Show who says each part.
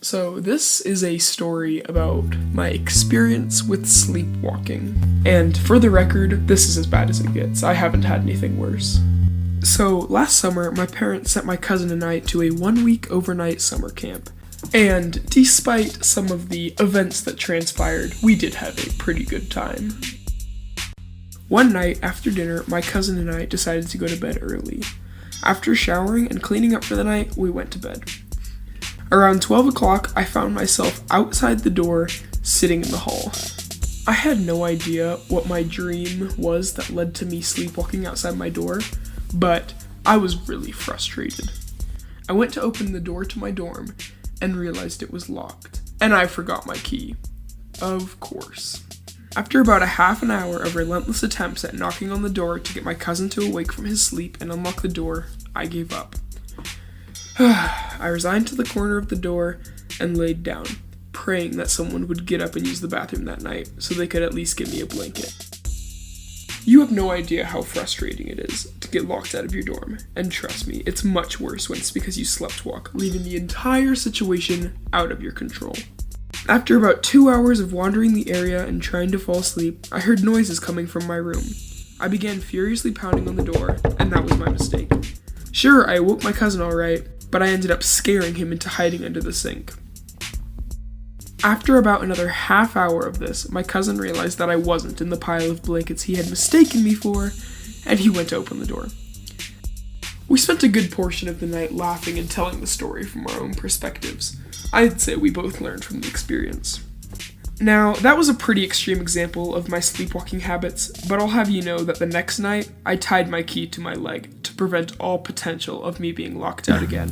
Speaker 1: So this is a story about my experience with sleepwalking. And for the record, this is as bad as it gets. I haven't had anything worse. So last summer, my parents sent my cousin and I to a 1-week overnight summer camp. And despite some of the events that transpired, we did have a pretty good time. One night after dinner, my cousin and I decided to go to bed early. After showering and cleaning up for the night, we went to bed. Around 12 o'clock, I found myself outside the door, sitting in the hall. I had no idea what my dream was that led to me sleepwalking outside my door, but I was really frustrated. I went to open the door to my dorm and realized it was locked, and I forgot my key. Of course. After about a half an hour of relentless attempts at knocking on the door to get my cousin to awake from his sleep and unlock the door, I gave up. I resigned to the corner of the door and laid down, praying that someone would get up and use the bathroom that night so they could at least give me a blanket. You have no idea how frustrating it is to get locked out of your dorm, and trust me, it's much worse when it's because you slept walk, leaving the entire situation out of your control. After about 2 hours of wandering the area and trying to fall asleep, I heard noises coming from my room. I began furiously pounding on the door, and that was my mistake. Sure, I awoke my cousin alright, but I ended up scaring him into hiding under the sink. After about another half hour of this, my cousin realized that I wasn't in the pile of blankets he had mistaken me for, and he went to open the door. We spent a good portion of the night laughing and telling the story from our own perspectives. I'd say we both learned from the experience. Now, that was a pretty extreme example of my sleepwalking habits, but I'll have you know that the next night, I tied my key to my leg to prevent all potential of me being locked out again.